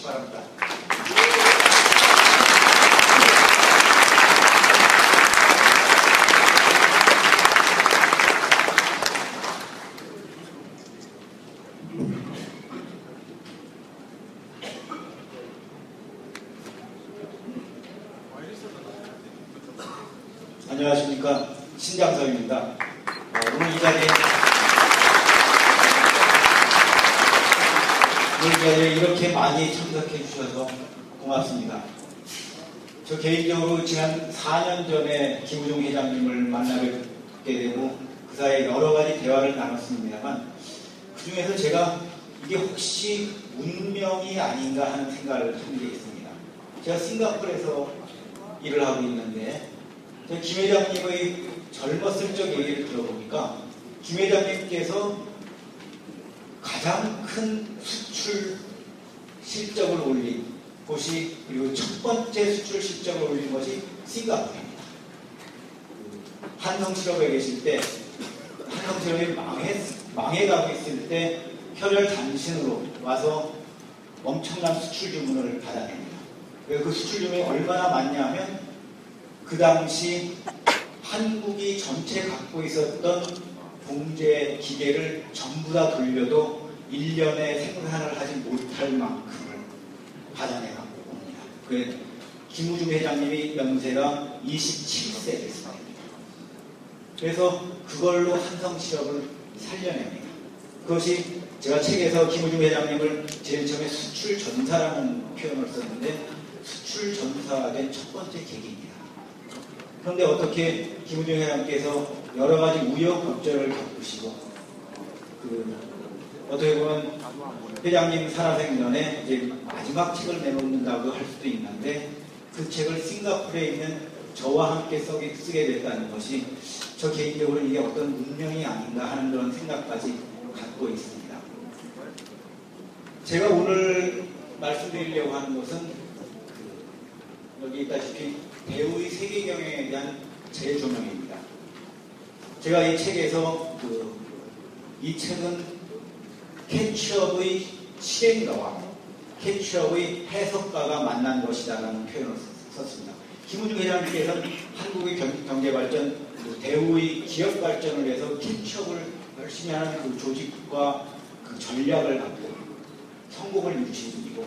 바랍니다. 안녕하십니까. 신장섭입니다. 오늘 이 자리에 이렇게 많이 참석해 주셔서 고맙습니다. 저 개인적으로 지난 4년 전에 김우중 회장님을 만나게 되고 그 사이에 여러 가지 대화를 나눴습니다만 그 중에서 제가 이게 혹시 운명이 아닌가 하는 생각을 한 게 있습니다. 제가 싱가포르에서 일을 하고 있는데 김 회장님의 젊었을 적 얘기를 들어보니까 김 회장님께서 가장 큰 수출 실적을 올린 곳이 그리고 첫 번째 수출 실적을 올린 것이 싱가포르입니다. 한성실업에 계실 때 한성실업이 망해가고 있을 때 혈혈 단신으로 와서 엄청난 수출 주문을 받아냅니다. 그 수출 주문이 얼마나 많냐면 그 당시 한국이 전체 갖고 있었던 봉제 기계를 전부 다 돌려도 1년에 생산을 하지 못할 만큼을 받아내 갖고 옵니다. 그 김우중 회장님이 연세가 27세 됐습니다. 그래서 그걸로 한성실업을 살려냅니다. 그것이 제가 책에서 김우중 회장님을 제일 처음에 수출전사라는 표현을 썼는데 수출전사가 된 첫 번째 계기입니다. 그런데 어떻게 김우중 회장님께서 여러 가지 우여곡절을 겪으시고 어떻게 보면 회장님 살아생전에 이제 마지막 책을 내놓는다고 할 수도 있는데 그 책을 싱가포르에 있는 저와 함께 쓰게 됐다는 것이 저 개인적으로 이게 어떤 운명이 아닌가 하는 그런 생각까지 갖고 있습니다. 제가 오늘 말씀드리려고 하는 것은 여기 있다시피 배우의 세계경영에 대한 재조명입니다. 제가 이 책에서 이 책은 캐치업의 실행가와 캐치업의 해석가가 만난 것이다라는 표현을 썼습니다. 김우중 회장님께서는 한국의 경제발전, 대우의 기업발전을 위해서 캐치업을 열심히 하는 그 조직과 그 전략을 갖고 성공을 이루신 분이고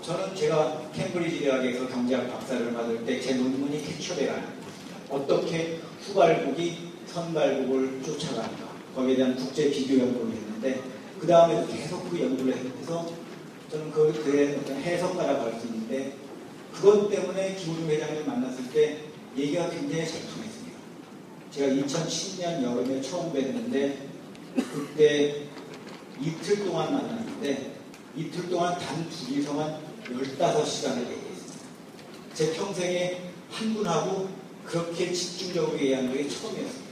저는 제가 캠브리지 대학에서 경제학 박사를 받을 때 제 논문이 캐치업에 관한 겁니다. 어떻게 후발국이 선발국을 쫓아가는가 거기에 대한 국제 비교 연구를 했는데 그 다음에 계속 그 연구를 해서 저는 그에 어떤 해석가라고 할 수 있는데 그것 때문에 김우중 회장님을 만났을 때 얘기가 굉장히 잘 통했습니다. 제가 2010년 여름에 처음 뵀는데 그때 이틀 동안 만났는데 이틀 동안 단 둘이서만 15시간을 얘기했습니다. 제 평생에 한 분하고 그렇게 집중적으로 얘기한 적이 처음이었습니다.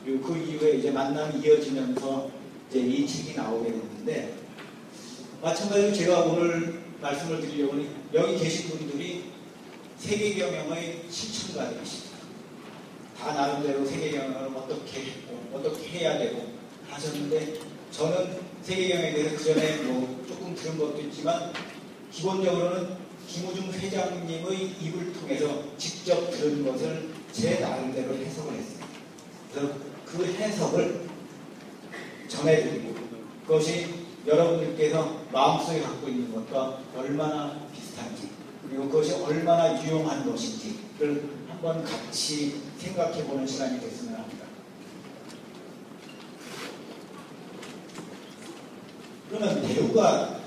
그리고 그 이후에 이제 만남이 이어지면서 이제 이 책이 나오게 됐는데 마찬가지로 제가 오늘 말씀을 드리려고 하니 여기 계신 분들이 세계경영의 실천가들이십니다. 다 나름대로 세계경영을 어떻게 했고 어떻게 해야 되고 하셨는데 저는 세계경영에 대해서 그 전에 조금 들은 것도 있지만 기본적으로는 김우중 회장님의 입을 통해서 직접 들은 것을 제 나름대로 해석을 했습니다. 그래서 그 해석을 전해드리고 그것이 여러분들께서 마음속에 갖고 있는 것과 얼마나 비슷한지 그리고 그것이 얼마나 유용한 것인지를 한번 같이 생각해보는 시간이 됐으면 합니다. 그러면 배우가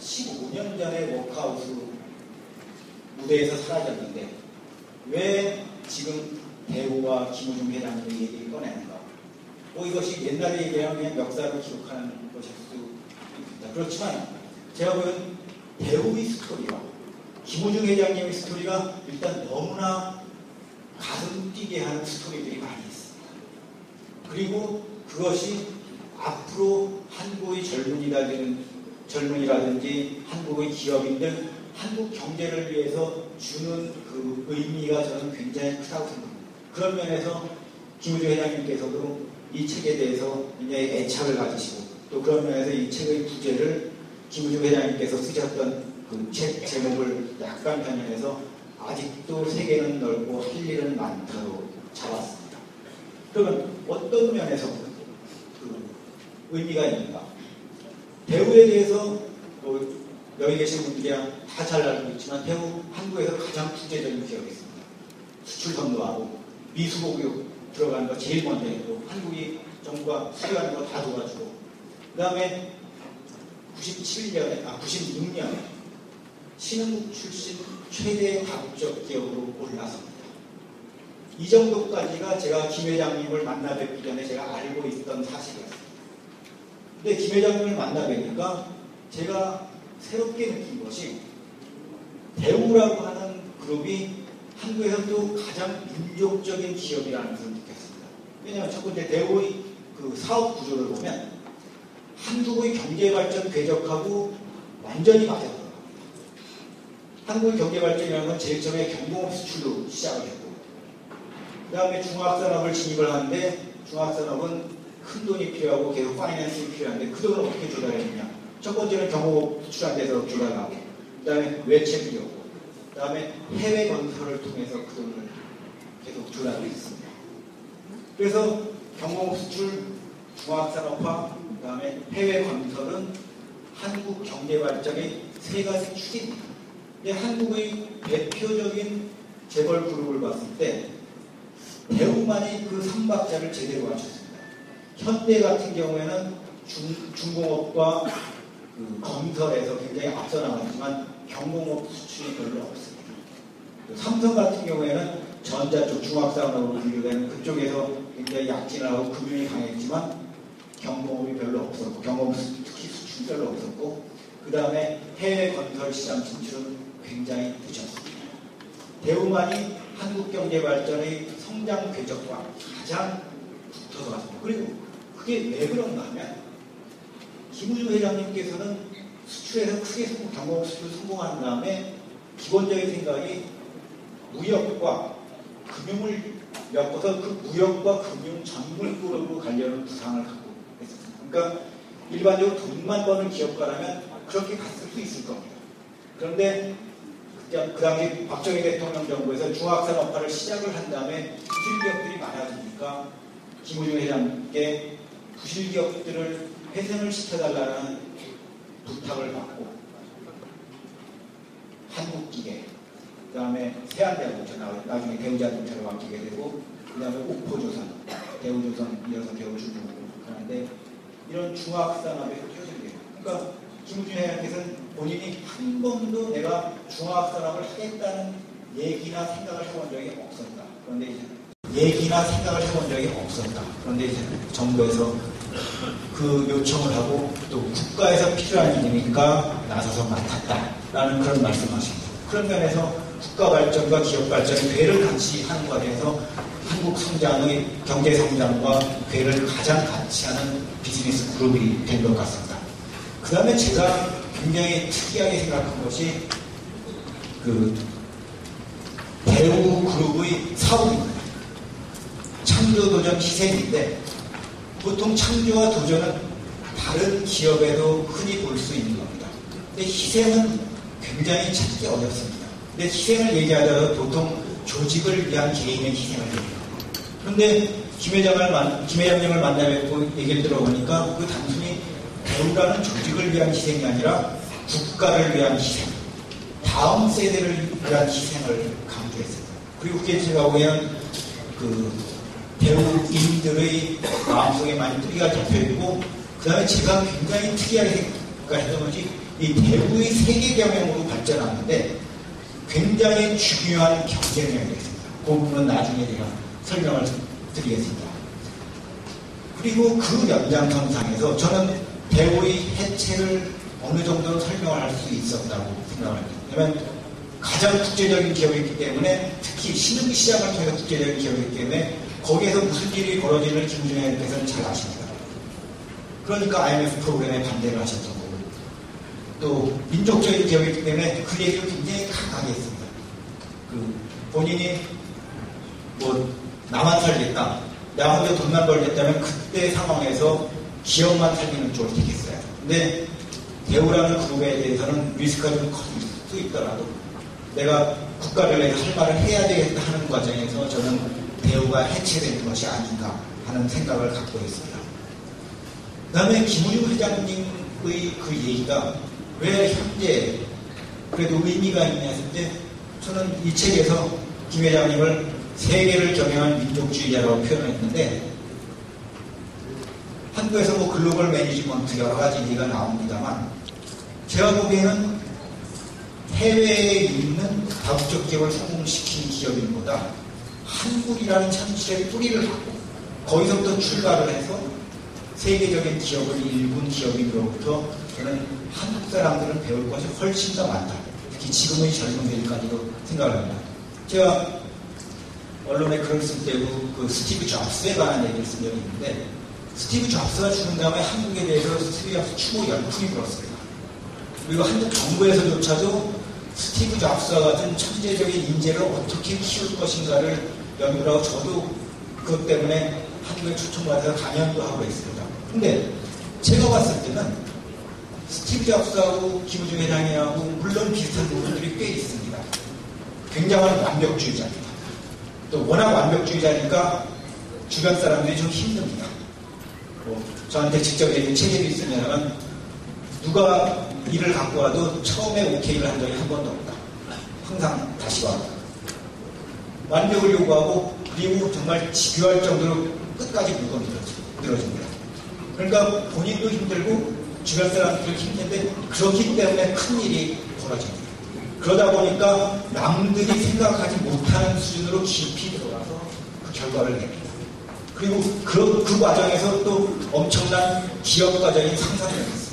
15년 전에 워크아웃으로 무대에서 사라졌는데 왜 지금 배우와 김우중 회장님의 얘기를 꺼내는가? 이것이 옛날에 얘기하면 그냥 역사를 기록하는 것일 수 있습니다. 그렇지만 제가 보는 배우의 스토리와 김우중 회장님의 스토리가 일단 너무나 가슴 뛰게 하는 스토리들이 많이 있습니다. 그리고 그것이 앞으로 한국의 젊은이라든지 한국의 기업인들, 한국 경제를 위해서 주는 그 의미가 저는 굉장히 크다고 생각합니다. 그런 면에서 김우중 회장님께서도 이 책에 대해서 굉장히 애착을 가지시고 또 그런 면에서 이 책의 부제를 김우중 회장님께서 쓰셨던 그 책 제목을 약간 변형해서 아직도 세계는 넓고 할 일은 많다로 잡았습니다. 그러면 어떤 면에서 그 의미가 있는가? 대우에 대해서 여기 계신 분들이야 다 잘 알고 있지만 대우 한국에서 가장 국제적인 기업이 있습니다. 수출 선도하고 미수복으로 들어가는 거 제일 먼저 했고 한국이 정부가 수리하는 거 다 도와주고 그 다음에 96년에 신흥국 출신 최대 다국적 기업으로 올라섭니다. 이 정도까지가 제가 김 회장님을 만나 뵙기 전에 제가 알고 있던 사실이었습니다. 근데 김 회장님을 만나 뵈니까 제가 새롭게 느낀 것이 대우라고 하는 그룹이 한국에서도 가장 민족적인 기업이라는 것을 느꼈습니다. 왜냐하면 첫 번째 대우의 그 사업 구조를 보면 한국의 경제발전 궤적하고 완전히 맞아들어갑니다. 한국의 경제발전이라는 건 제일 처음에 경공업 수출로 시작을 했고 그 다음에 중화학산업을 진입을 하는데 중화학산업은 큰 돈이 필요하고 계속 파이낸싱이 필요한데 그 돈을 어떻게 조달했느냐. 첫 번째는 경공업 수출한 데서 조달하고 그 다음에 외채비였고 그 다음에 해외 건설을 통해서 그 돈을 계속 조달을 했습니다. 그래서 경공업 수출, 중화학산업화, 그 다음에 해외 건설은 한국 경제발전의 세 가지 축입니다. 근데 한국의 대표적인 재벌 그룹을 봤을 때 대우만이 그 3박자를 제대로 맞췄습니다. 현대 같은 경우에는 중공업과 그 건설에서 굉장히 앞서 나갔지만 경공업 수출이 별로 없습니다. 삼성 같은 경우에는 전자 쪽 중화학산업으로 분류되는 그쪽에서 굉장히 약진을 하고 금융이 강했지만 경공업이 별로 없었고 경공업 특히 수출 별로 없었고 그 다음에 해외 건설 시장 진출은 굉장히 늦었습니다. 대우만이 한국 경제 발전의 성장 궤적과 가장 붙어서 왔습니다. 그리고 그게 왜 그런가 하면 김우중 회장님께서는 수출에서 크게 경공업 수출 성공한 다음에 기본적인 생각이 무역과 금융을 엮어서 그 무역과 금융 전문으로 가려는 구상을 갖고 있었습니다. 그러니까 일반적으로 돈만 버는 기업가라면 그렇게 갔을 수 있을 겁니다. 그런데 그 당시 박정희 대통령 정부에서 중화학산업화를 시작을 한 다음에 부실기업들이 많아지니까 김우중 회장님께 부실기업들을 회생을 시켜달라는 부탁을 받고 한국기계, 그 다음에 세안대학원처 나중에 대우자동차로 바뀌게 되고 그 다음에 옥포조선, 대우조선 이어서 대우중공업 하는데 이런 중화학산업에 뛰어들게 돼요. 그러니까 김우중 회장님께서는 본인이 한 번도 내가 중화학산업을 하겠다는 얘기나 생각을 해본 적이 없었다. 그런데 이제 정부에서 그 요청을 하고 또 국가에서 필요한 일이니까 나서서 맡았다라는 그런 말씀하십니다. 그런 면에서 국가 발전과 기업 발전의 궤를 같이 하는 과정에서 한국 성장의 경제 성장과 궤를 가장 같이 하는 비즈니스 그룹이 된 것 같습니다. 그 다음에 제가 굉장히 특이하게 생각한 것이 그 대우 그룹의 사업입니다. 창조, 도전, 희생인데 보통 창조와 도전은 다른 기업에도 흔히 볼 수 있는 겁니다. 근데 희생은 굉장히 찾기 어렵습니다. 근데 희생을 얘기하다가 보통 조직을 위한 개인의 희생을 얘기합니다. 그런데 김 회장님을 만나 뵙고 얘기를 들어보니까 그 단순히 대우라는 조직을 위한 희생이 아니라 국가를 위한 희생, 다음 세대를 위한 희생을 강조했습니다. 그리고 그게 제가 보면 그 배우인들의 마음속에 많이 뿌리가 잡혀있고 그 다음에 제가 굉장히 특이하게 생각했던 것이 이 배우의 세계 경영으로 발전하는데 굉장히 중요한 경쟁력이 있습니다. 그 부분은 나중에 제가 설명을 드리겠습니다. 그리고 그 연장선상에서 저는 배우의 해체를 어느 정도는 설명을 할 수 있었다고 생각을 합니다. 왜냐하면 가장 국제적인 기업이기 때문에 특히 신흥시장을 통해서 국제적인 기업이기 때문에 거기에서 무슨 일이 벌어지는 김우중 회장님께서는 잘 아십니다. 그러니까 IMF 프로그램에 반대를 하셨던 거고 또 민족적인 기업이기 때문에 그 얘기를 굉장히 강하게 했습니다. 그 본인이 뭐 나만 살겠다, 나 혼자 돈만 벌겠다면 그때 상황에서 기업만 살리는 쪽을 택했어요. 근데 대우라는 그룹에 대해서는 리스크가 좀 커질 수 있더라도 내가 국가를 위해서 할 말을 해야 되겠다 하는 과정에서 저는 대우가 해체되는 것이 아닌가 하는 생각을 갖고 있습니다. 그 다음에 김우중 회장님의 그 얘기가 왜 현재 그래도 의미가 있냐 했을 때 저는 이 책에서 김 회장님을 세계를 경영한 민족주의자라고 표현했는데 한국에서 뭐 글로벌 매니지먼트 여러 가지 얘기가 나옵니다만 제가 보기에는 해외에 있는 다국적 기업을 성공시킨 기업인보다 한국이라는 참실의 뿌리를 갖고 거기서부터 출발을 해서 세계적인 기업을 일군 기업인으로부터 저는 한국 사람들은 배울 것이 훨씬 더 많다. 특히 지금의 젊은 세대까지도 생각을 합니다. 제가 언론에 글을 쓸 때도 그 스티브 잡스에 관한 얘기를 쓴 적이 있는데 스티브 잡스가 죽은 다음에 한국에 대해서 스티브 잡스 추모 열풍이 불었습니다. 그리고 한국 정부에서조차도 스티브 잡스와 같은 천재적인 인재를 어떻게 키울 것인가를 연구를 하고 저도 그것 때문에 한국에 초청받아서 강연도 하고 있습니다. 근데 제가 봤을 때는 스티브 잡스하고 김우중 회장이하고 물론 비슷한 부분들이 꽤 있습니다. 굉장한 완벽주의자입니다. 또 워낙 완벽주의자니까 주변 사람들이 좀 힘듭니다. 저한테 직접 얘기한 책임이 있으면 누가 일을 갖고 와도 처음에 오케이를 한 적이 한 번도 없다. 항상 다시 와. 완벽을 요구하고 그리고 정말 집요할 정도로 끝까지 물고 늘어집니다. 그러니까 본인도 힘들고 주변 사람들도 힘든데 그렇기 때문에 큰일이 벌어집니다. 그러다 보니까 남들이 생각하지 못하는 수준으로 깊이 들어가서 그 결과를 냅니다. 그리고 그 과정에서 또 엄청난 기업 과정이 상상이 있습니다.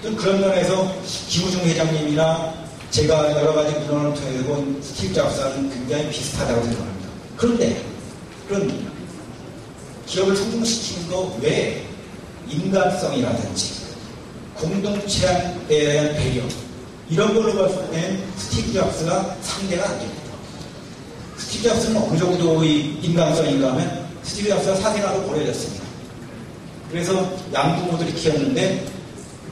좀 그런 면에서 김우중 회장님이나 제가 여러 가지 문헌을 통해서 본 스티브 잡스는 굉장히 비슷하다고 생각합니다. 그런데 그런 기업을 성공시키는 거 외에 인간성이라든지 공동체에 대한 배려 이런 걸로 봤을 때는 스티브 잡스가 상대가 안 됩니다. 스티브 잡스는 어느 정도의 인간성인가 하면 스티브 잡스가 사생아로 버려졌습니다. 그래서 양부모들이 키웠는데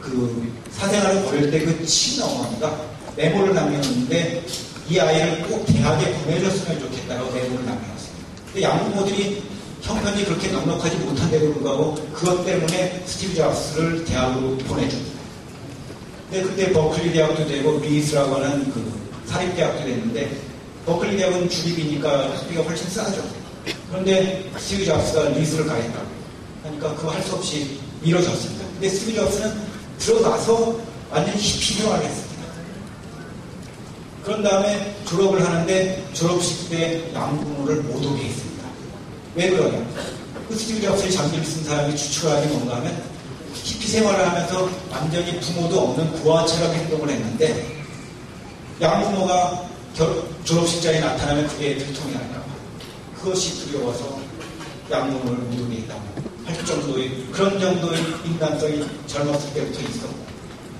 그 사생아를 버릴 때 그 친어머니가 메모를 남겼는데 이 아이를 꼭 대학에 보내줬으면 좋겠다고 메모를 남겨놨습니다. 근데 양부모들이 형편이 그렇게 넉넉하지 못한데도 불구하고 그것 때문에 스티브 잡스를 대학으로 보내줍니다. 근데 그때 버클리 대학도 되고 리스라고 하는 그 사립대학도 됐는데 버클리 대학은 주립이니까 학비가 훨씬 싸죠. 그런데 스티브 잡스가 리스를 가겠다고 하니까 그거 할 수 없이 미뤄졌습니다. 근데 스티브 잡스는 들어가서 완전히 히피생활을 했습니다. 그런 다음에 졸업을 하는데 졸업식 때 양부모를 못 오게 했습니다. 왜 그러냐? 그 스티브 잡스의 장기를 쓴 사람이 추측하기 뭔가 하면 히피생활을 하면서 완전히 부모도 없는 부하처럼 행동을 했는데 양부모가 졸업식 자리에 나타나면 그게 들통이 날까 봐 그것이 두려워서 양부모를 못 오게 했다고 할 정도의 그런 정도의 인간성이 젊었을 때부터 있었고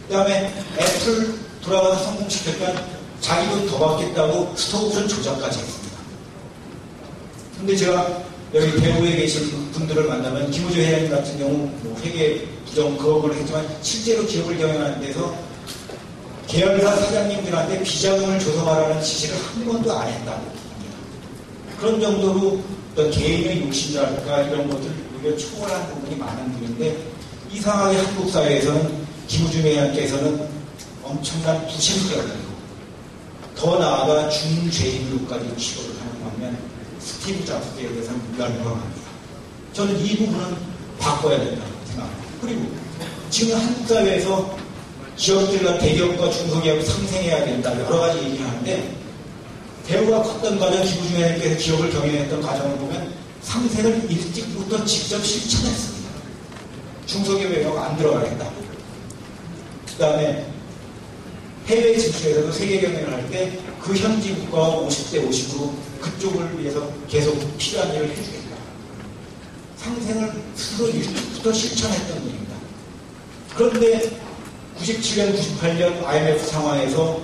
그 다음에 애플 돌아가서 성공시켰던 자기 돈 더 받겠다고 스톡옵션 조작까지 했습니다. 근데 제가 여기 대구에 계신 분들을 만나면 김우중 회장님 같은 경우 뭐 회계 부정 그걸 했지만 실제로 기업을 경영하는 데서 계열사 사장님들한테 비자금을 조성하라는 지시를 한 번도 안 했다고 합니다. 그런 정도로 어떤 개인의 욕심이랄까 이런 것들 오히려 초월한 부분이 많은 분인데 이상하게 한국 사회에서는 김우중 회장께서는 엄청난 부심적이고 더 나아가 중죄인으로까지 취급을 하는 반면 스티브 잡스에 대해서는 무관무강합니다. 저는 이 부분은 바꿔야 된다고 생각합니다. 그리고 지금 한국 사회에서 기업들과 대기업과 중소기업이 상생해야 된다 여러 가지 얘기를 하는데 대우가 컸던 과정 김우중 회장께서 기업을 경영했던 과정을 보면 상생을 일찍부터 직접 실천했습니다. 중소기업에 안 들어가겠다. 그 다음에 해외 진출에서도 세계 경영을 할 때 그 현지 국가와 50대 50으로 그쪽을 위해서 계속 필요한 일을 해주겠다. 상생을 스스로 일찍부터 실천했던 일입니다. 그런데 97년, 98년 IMF 상황에서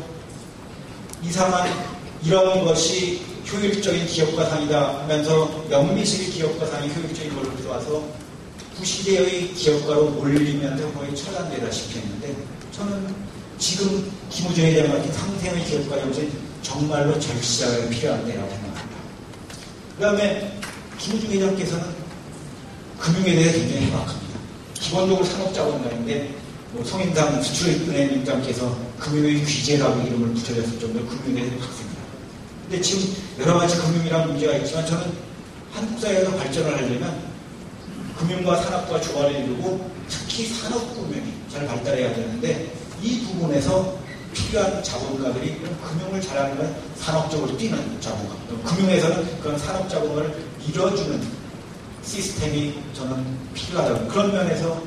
이상한 이런 것이 효율적인 기업가상이다 하면서 영미식 기업가상이 효율적인 걸로 들어와서 구시대의 기업가로 몰리면서 거의 처단되다시피 했는데, 저는 지금 김우중 회장 같은 상생의 기업가로서 정말로 절시자가 필요한 때라고 생각합니다. 그 다음에 김우중 회장께서는 금융에 대해 굉장히 해박합니다. 기본적으로 산업자본가인데 성인당 수출은행장께서 금융의 규제라고 이름을 붙여줬을 정도로 금융에 대해서 박습니다. 근데 지금 여러 가지 금융이라는 문제가 있지만 저는 한국 사회가 발전을 하려면 금융과 산업과 조화를 이루고 특히 산업금융이 잘 발달해야 되는데, 이 부분에서 필요한 자본가들이 금융을 잘하는 건 산업적으로 뛰는 자본가, 금융에서는 그런 산업자본을 밀어주는 시스템이 저는 필요하다고. 그런 면에서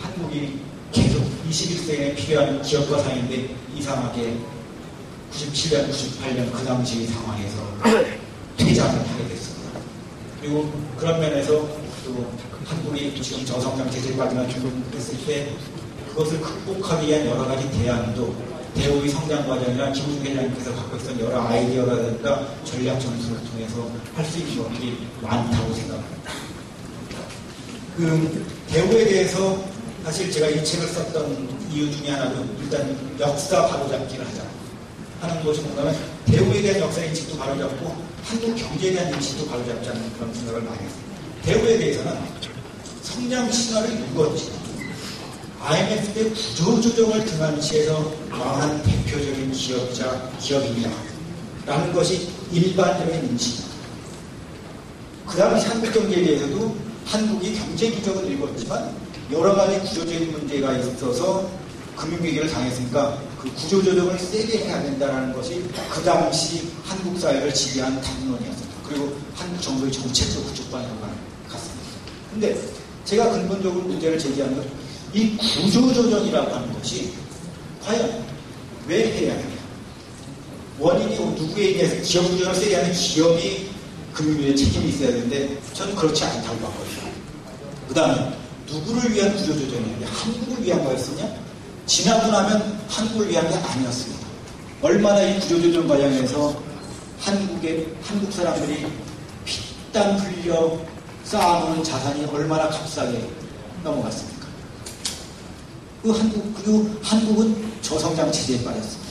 한국이 계속 21세기에 필요한 기업가 상인데 이상하게 97년, 98년 그 당시 상황에서 퇴장을 하게 됐습니다. 그리고 그런 면에서 또 한국이 지금 저성장 체제까지만 중국했을 때 그것을 극복하기 위한 여러 가지 대안도 대우의 성장 과정이나 김우중 회장님께서 갖고 있었던 여러 아이디어라든가 전략 전술을 통해서 할 수 있는 것들이 많다고 생각합니다. 그 대우에 대해서 사실 제가 이 책을 썼던 이유 중에 하나도 일단 역사 바로잡기를 하자 하는 것이 뭔가면 대우에 대한 역사 인식도 바로잡고 한국 경제에 대한 인식도 바로잡자는 그런 생각을 많이 했습니다. 대우에 대해서는 성장 신화를 읽었지 IMF 때 구조조정을 등한시해서 망한 대표적인 기업입니다. 라는 것이 일반적인 인식입니다. 그 당시 한국 경제에 대해서도 한국이 경제 규정을 읽었지만 여러 가지 구조적인 문제가 있어서 금융위기를 당했으니까 그 구조조정을 세게 해야 된다는 것이 그 당시 한국 사회를 지배한 담론이었습니다. 그리고 한국 정부의 정책도 그쪽 방향으로 갔습니다. 근데 제가 근본적으로 문제를 제기하는 건 이 구조조정이라고 하는 것이 과연 왜 해야 하냐. 원인이 누구에 의해서 기업 구조를 세게 하는 기업이 금융위에 책임이 있어야 되는데 저는 그렇지 않다고 봤거든요. 그 다음에 누구를 위한 구조조정이냐, 한국을 위한 거였으냐? 지나고 나면 한국을 위한 게 아니었습니다. 얼마나 이 구조조정 과정에서 한국 사람들이 피땀 흘려 쌓아놓은 자산이 얼마나 값싸게 넘어갔습니까? 그리고 한국은 저성장 체제에 빠졌습니다.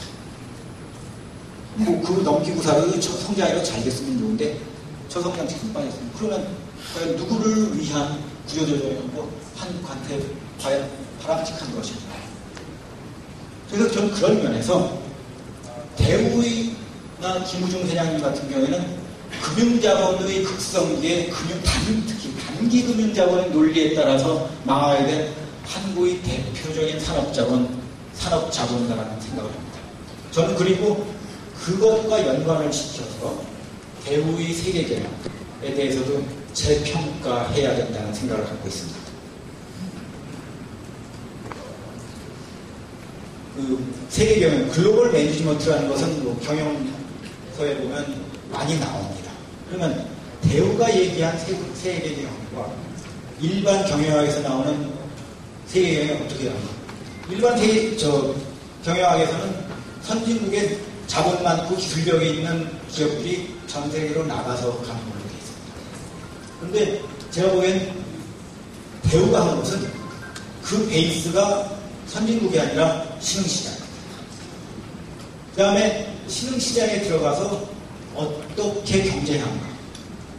그 넘기고사로 성장이라도 잘 됐으면 좋은데 저성장 체제에 빠졌습니다. 그러면 과연 누구를 위한 구조조정이고 한국한테 과연 바람직한 것인가? 그래서 저는 그런 면에서 대우나 김우중 회장님 같은 경우에는 금융자본의 극성기에 특히 단기 금융자본의 논리에 따라서 망하게 된 한국의 대표적인 산업자본가라는 생각을 합니다. 저는 그리고 그것과 연관을 시켜서 대우의 세계경영에 대해서도 재평가해야 된다는 생각을 갖고 있습니다. 그 세계경영, 글로벌 매니지먼트라는 것은 뭐 경영서에 보면 많이 나옵니다. 그러면 대우가 얘기한 세계경영과 일반 경영학에서 나오는 세계경영이 어떻게 합니까? 일반 경영학에서는 선진국에 자본 많고 기술력이 있는 기업들이 전 세계로 나가서 가는 걸로 되어 있습니다. 그런데 제가 보기엔 대우가 하는 것은 그 베이스가 선진국이 아니라 신흥시장입니다. 그 다음에 신흥시장에 들어가서 어떻게 경쟁한가.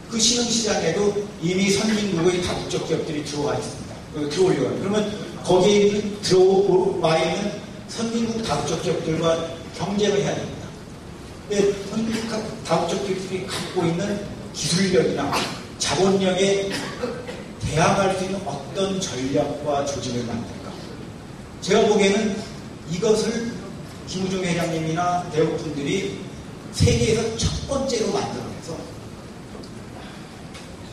그 신흥시장에도 이미 선진국의 다국적 기업들이 들어와 있습니다. 들어오려고 해요. 그러면 거기에 들어와 있는 선진국 다국적 기업들과 경쟁을 해야 됩니다. 근데 선진국 다국적 기업들이 갖고 있는 기술력이나 자본력에 대항할 수 있는 어떤 전략과 조직을 만들까? 제가 보기에는 이것을 김우중 회장님이나 대우분들이 세계에서 첫 번째로 만들어내서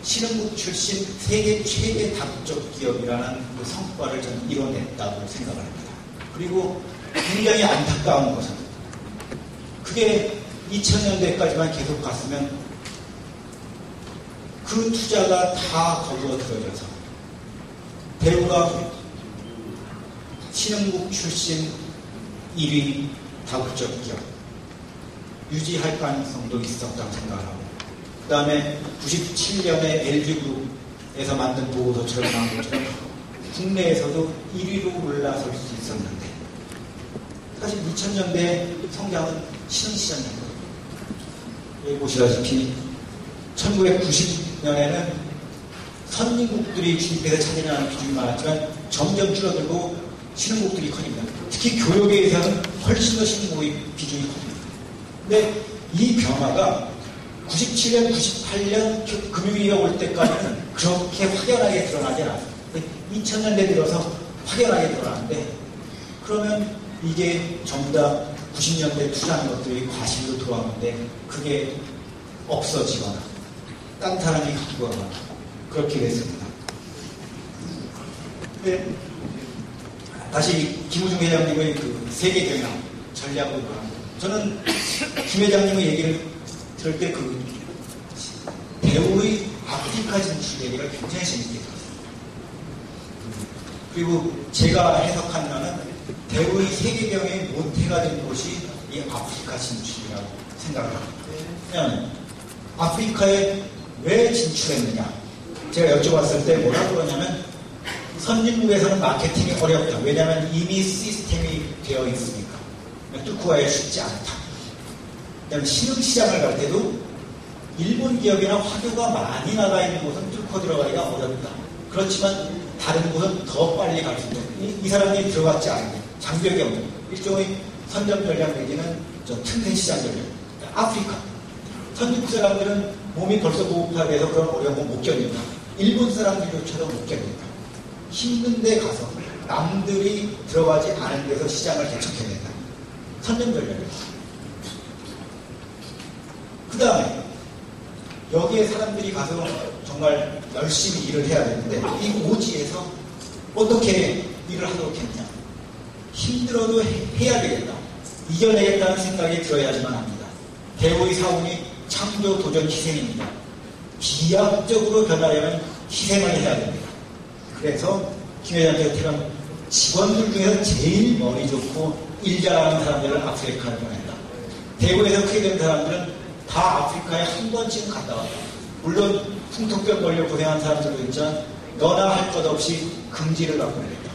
신흥국 출신 세계 최대 다국적 기업이라는 그 성과를 저는 이뤄냈다고 생각을 합니다. 그리고 굉장히 안타까운 것은 그게 2000년대까지만 계속 갔으면 그 투자가 다 거두어들어져서 대우가 신흥국 출신 1위 다국적 기업 유지할 가능성도 있었다고 생각하고, 그 다음에 97년에 LG그룹 에서 만든 보고서처럼 나온 것처럼 국내에서도 1위로 올라설 수 있었는데 사실 2000년대 성장은 신흥시장이었거든요. 여기 보시다시피 1990년에는 선진국들이 진입해서 차지하는 비중이 많았지만 점점 줄어들고 신흥국들이 커집니다. 특히 교육에 의해서는 훨씬 더 신흥국의 비중이 큽니다. 근데 이 변화가 97년, 98년 금융위기가 올 때까지는 그렇게 확연하게 드러나지 않았어요. 2000년대 들어서 확연하게 드러나는데 그러면 이게 전부 다 90년대 투자한 것들이 과실로 돌아오는데 그게 없어지거나 딴 사람이 갖고 가거나 그렇게 됐습니다. 근데 다시 김우중 회장님의 그 세계 경영 전략으로 돌아갑니다. 저는 김 회장님의 얘기를 들을 때 그 대우의 아프리카 진출 얘기를 굉장히 재밌게 들었어요. 그리고 제가 해석한 바는 대우의 세계경의 모태가 된 곳이 이 아프리카 진출이라고 생각을 합니다. 왜냐하면 아프리카에 왜 진출했느냐? 제가 여쭤봤을 때 뭐라고 그러냐면 선진국에서는 마케팅이 어렵다. 왜냐하면 이미 시스템이 되어 있으니까. 뚫고 가야 쉽지 않다. 그다음에 신흥시장을 갈 때도 일본 기업이나 화교가 많이 나가 있는 곳은 뚫고 들어가기가 어렵다. 그렇지만 다른 곳은 더 빨리 갈 수 있다. 이 사람들이 들어갔지 않은 장벽이 없는 일종의 선점 전략 내지는 틈새 시장 전략. 아프리카. 선진국 사람들은 몸이 벌써 고급화돼서 그런 어려움을 못 견딘다. 일본 사람들조차도 못 견딘다. 힘든 데 가서 남들이 들어가지 않은 데서 시장을 개척해야 된다. 선점 전략이다. 그 다음에 여기에 사람들이 가서 정말 열심히 일을 해야 되는데 이 오지에서 어떻게 일을 하도록 했냐. 힘들어도 해야 되겠다. 이겨내겠다는 생각이 들어야지만 합니다. 대우의 사원이 창조, 도전, 희생입니다. 비약적으로 변하려면 희생을 해야 됩니다. 그래서 김 회장님께서 태어난 직원들 중에서 제일 머리 좋고 일 잘하는 사람들을 아프리카를 보낸다. 대구에서 크게 된 사람들은 다 아프리카에 한 번쯤 갔다 왔다. 물론 풍토병 걸려 고생한 사람들도 있지만 너나 할 것 없이 금지를 받고 내렸다.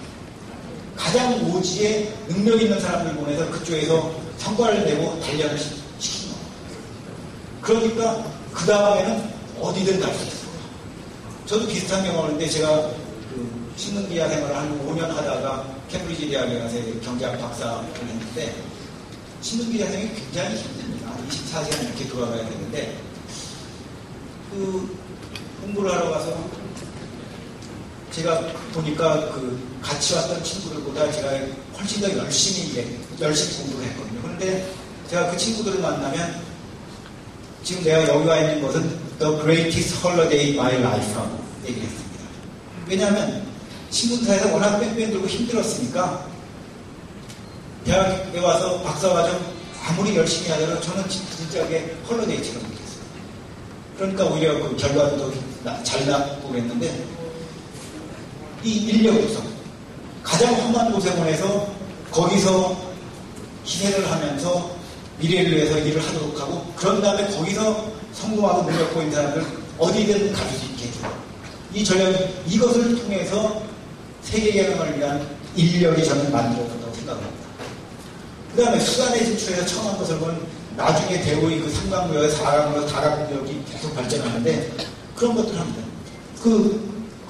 가장 오지에 능력 있는 사람들 보내서 그쪽에서 성과를 내고 단련을 시킨 겁니다. 그러니까 그 다음에는 어디든 갈 수 있습니다. 저도 비슷한 경험을 했는데 제가 그 신문기자 생활을 한 5년 하다가 캠브리지 대학에 가서 경제학 박사를 했는데 신문기자 생활이 굉장히 힘듭니다. 24시간 이렇게 돌아가야 되는데 그 공부를 하러 가서 제가 보니까 그 같이 왔던 친구들보다 제가 훨씬 더 열심히 공부를 했거든요. 그런데 제가 그 친구들을 만나면 지금 내가 여기 와 있는 것은 The Greatest Holiday of My Life라고 얘기를 했습니다. 왜냐하면 신문사에서 워낙 뺑뺑 돌고 힘들었으니까 대학에 와서 박사과정 아무리 열심히 하더라도 저는 진짜 그게 홀로데이처럼 느꼈어요. 그러니까 오히려 그 결과도 더 잘 나고 그랬는데 이 인력 구성 가장 험한 곳에 보내서 거기서 희생을 하면서 미래를 위해서 일을 하도록 하고 그런 다음에 거기서 성공하고 능력 보인 사람들 어디든 갈 수 있게 해줘요. 이 전략 이것을 통해서 세계 경영을 위한 인력이 저는 만들어졌다고 생각합니다. 그 다음에 수단의 진출에서 처음 한 것을 보면 나중에 대우의 그 3강구역, 4강구역, 다각구역이 계속 발전하는데 그런 것들을 합니다.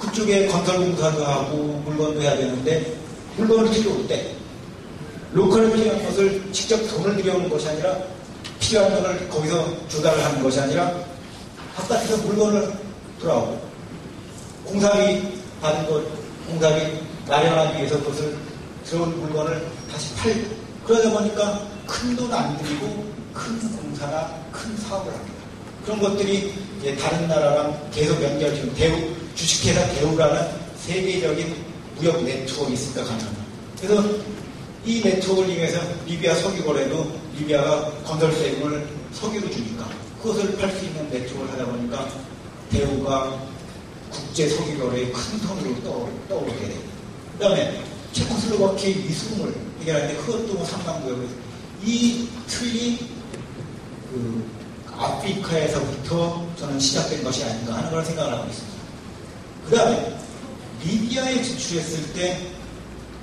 그쪽에 건설공사도 하고 물건도 해야 되는데 물건을 필요할 때 로컬에 필요한 것을 직접 돈을 들여오는 것이 아니라 필요한 것을 거기서 조달을 하는 것이 아니라 바깥에서 물건을 돌아오고 공사비 받은 것, 공사비 마련하기 위해서 그것을 들어온 물건을 다시 팔고 그러다 보니까 큰 돈 안 들이고 큰 공사나 큰 사업을 합니다. 그런 것들이 이제 다른 나라랑 계속 연결되는 주식회사 대우라는 세계적인 무역 네트워크가 있으니까 가능합니다. 그래서 이 네트워크를 이용해서 리비아 석유거래도 리비아가 건설 세금을 석유로 주니까 그것을 팔 수 있는 네트워크를 하다 보니까 대우가 국제 석유거래의 큰 손으로 떠오르게 됩니다. 그 다음에 체코슬로바키아의 미수금을 해결할 때 그것도 3강구역에서 이 틀이 아프리카에서부터 저는 시작된 것이 아닌가 하는 그런 생각을 하고 있습니다. 그 다음에 리비아에 진출했을 때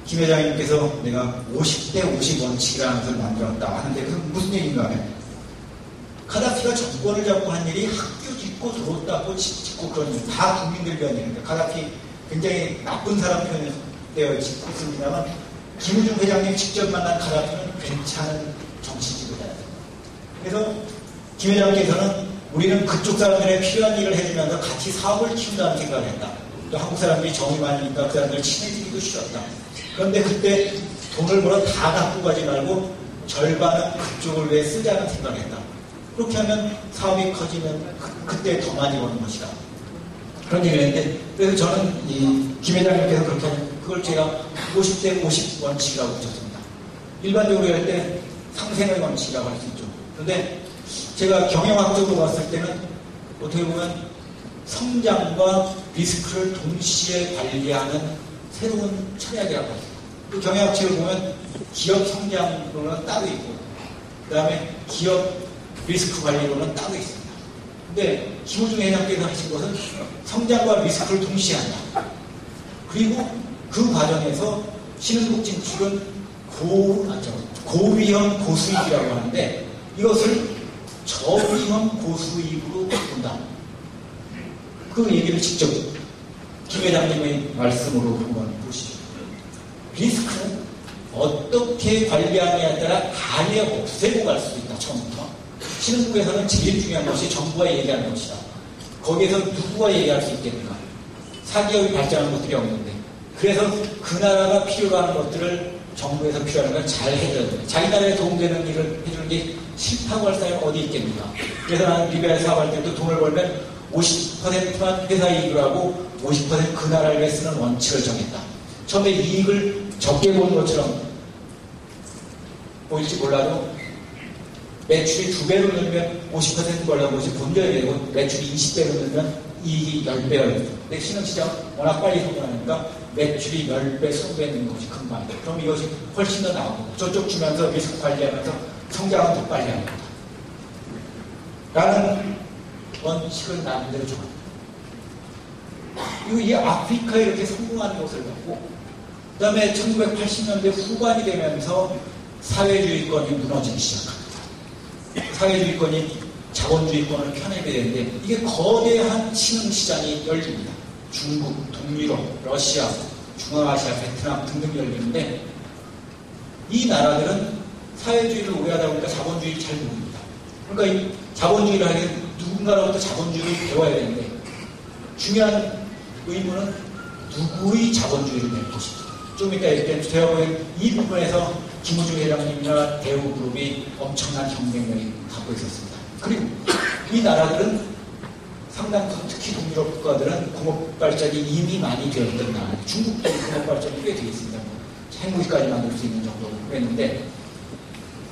김 회장님께서 내가 50대 50 원칙이라는 것을 만들었다 하는데 그건 무슨 얘기인가 하면 카다피가 정권을 잡고 한 일이 학교 짓고 도로 닦고 집 짓고 그런 일 다 국민들 위한 일인데 카다피 굉장히 나쁜 사람 표현되어 있습니다만 김우중 회장님 직접 만난 카다피는 괜찮은 정치 지도자였습니다. 그래서 김 회장님께서는 우리는 그쪽 사람들의 필요한 일을 해주면서 같이 사업을 키운다는 생각을 했다. 또 한국 사람들이 정이 많으니까 그 사람들 친해지기도 싫었다. 그런데 그때 돈을 벌어 다 갖고 가지 말고 절반은 그쪽을 위해 쓰자는 생각을 했다. 그렇게 하면 사업이 커지면 그때 더 많이 버는 것이다. 그런 얘기를 했는데 그래서 저는 김 회장님께서 그렇게 하면 그걸 제가 50대 50 원칙이라고 붙였습니다. 일반적으로 할 때 상생의 원칙이라고 할 수 있죠. 그런데 제가 경영학적으로 봤을 때는 어떻게 보면 성장과 리스크를 동시에 관리하는 새로운 철학이라고 합니다. 그 경영학책을 보면 기업 성장론은 따로 있고 그 다음에 기업 리스크 관리론은 따로 있습니다. 근데 김우중 회장께서 하신 것은 성장과 리스크를 동시에 한다. 그리고 그 과정에서 신흥국 진출은 고위험 고수익이라고 하는데 이것을 저위험 고수익으로 바꾼다. 그 얘기를 직접 김 회장님의 말씀으로 한번 보시죠. 리스크는 어떻게 관리하느냐에 따라 아예 없애고 갈 수도 있다. 처음부터. 신흥국에서는 제일 중요한 것이 정부가 얘기하는 것이다. 거기에서 누구가 얘기할 수 있겠는가? 사기업이 발전하는 것들이 없는데. 그래서 그 나라가 필요로 하는 것들을 정부에서 필요한 걸 잘 해줘야 돼. 자기 나라에 도움되는 일을 해주는 게 싫다고 할 사람이 어디 있겠는가? 그래서 나는 리비아에 사업할 때도 돈을 벌면 50%만 회사 이익을 하고 50% 그 나라를 위해 쓰는 원칙을 정했다. 처음에 이익을 적게 보는 것처럼 보일지 몰라도 매출이 2배로 늘면 50% 벌려고 것이 본전이 되고 매출이 20배로 늘면 이익이 10배가 됩니다. 근데 신흥시장 워낙 빨리 성장하니까 매출이 10배, 20배 되는 것이 금방 돼. 그럼 이것이 훨씬 더 나오고 저쪽 주면서 리스크 관리하면서 성장은 더 빨리 합니다. 라는 원칙을 나름대로 정합니다. 그리고 이 아프리카에 이렇게 성공하는 것을 갖고 그 다음에 1980년대 후반이 되면서 사회주의권이 무너지기 시작합니다. 사회주의권이 자본주의권을 편애하게 되는데 이게 거대한 신흥시장이 열립니다. 중국, 동유럽, 러시아, 중앙아시아, 베트남 등등 열리는데 이 나라들은 사회주의를 오해하다 보니까 자본주의를 잘 모릅니다. 그러니까 이 자본주의를 하려면 누군가로부터 자본주의를 배워야 되는데 중요한 의문은 누구의 자본주의를 낼 것인가. 좀 이따 얘기할 제가 보기엔 이 부분에서 김우중 회장님이나 대우그룹이 엄청난 경쟁력을 갖고 있었습니다. 그리고 이 나라들은 상당 부분 특히 동유럽 국가들은 공업 발전이 이미 많이 되었던 나라. 중국도 공업 발전이 꽤 되어 있습니다. 핵무기까지 만들 수 있는 정도로 그랬는데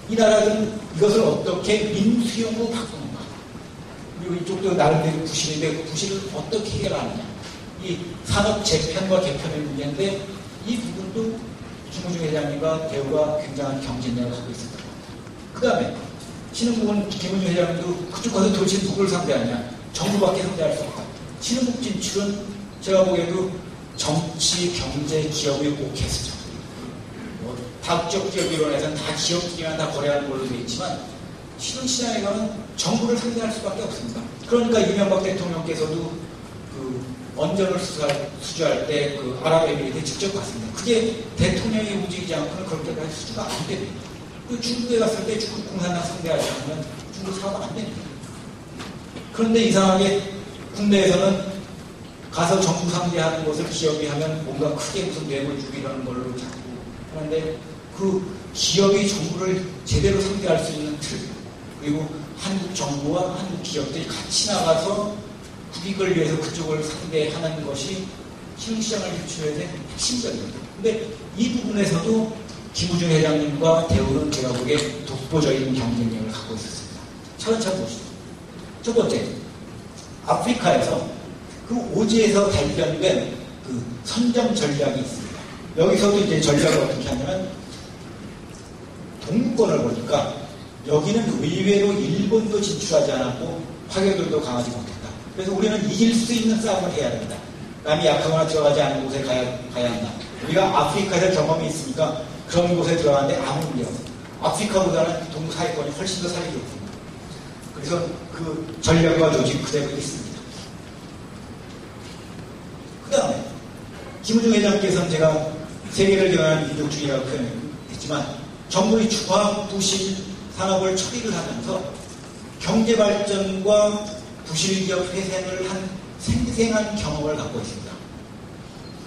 이 나라들은 이것을 어떻게 민수용으로 바꾸는가. 그리고 이쪽도 나름대로 부실인데 그 부실을 어떻게 해결하느냐. 이 산업 재편과 개편의 문제인데 이 부분도 김우중 회장님과 대우가 굉장한 경쟁력을 하고 있었던 것 같아요. 그 다음에 신흥국은 김우중 회장님도 그쪽 가서 도대체 누구를 상대하냐. 정부밖에 상대할 수 없다. 신흥국 진출은 제가 보기에도 정치, 경제, 기업이 꼭 했었죠. 다국적 기업 이론에서는 다 기업끼리만 다 거래하는 걸로 되어 있지만 신흥시장에 가면 정부를 상대할 수밖에 없습니다. 그러니까 이명박 대통령께서도 그 원전을 수주할 때 그 아랍에미리트에 직접 갔습니다. 그게 대통령이 움직이지 않고는 그렇게까지 수주가 안 됩니다. 그 중국에 갔을 때 중국 공산당 상대하지 않으면 중국 사업은 안 됩니다. 그런데 이상하게 국내에서는 가서 정부 상대하는 것을 기업이 하면 뭔가 크게 무슨 뇌물 주기 이런 걸로 자꾸 하는데 그 기업이 정부를 제대로 상대할 수 있는 틀 그리고 한국 정부와 한국 기업들이 같이 나가서 국익을 위해서 그쪽을 상대하는 것이 신흥시장을 유치해야 될 핵심적입니다. 근데 이 부분에서도 김우중 회장님과 대우는 제가 보기에 독보적인 경쟁력을 갖고 있었습니다. 차근차근 보시죠. 첫 번째, 아프리카에서 그 오지에서 발견된 그 선점 전략이 있습니다. 여기서도 이제 전략을 어떻게 하냐면 동구권을 보니까 여기는 의외로 일본도 진출하지 않았고 파괴들도 강하지 못했다. 그래서 우리는 이길 수 있는 싸움을 해야 된다. 남이 약하거나 들어가지 않은 곳에 가야 한다. 우리가 아프리카에서 경험이 있으니까 그런 곳에 들어가는데 아무 문제 없습니다. 아프리카보다는 동부 사회권이 훨씬 더 살기 좋습니다. 그래서 그 전략과 조직 그대로 있습니다. 그 다음에 김우중 회장께서는 제가 세계를 경영하는 민족주의라고 표현했지만 정부의 주화 부실 산업을 처리를 하면서 경제발전과 부실기업 회생을 한 생생한 경험을 갖고 있습니다.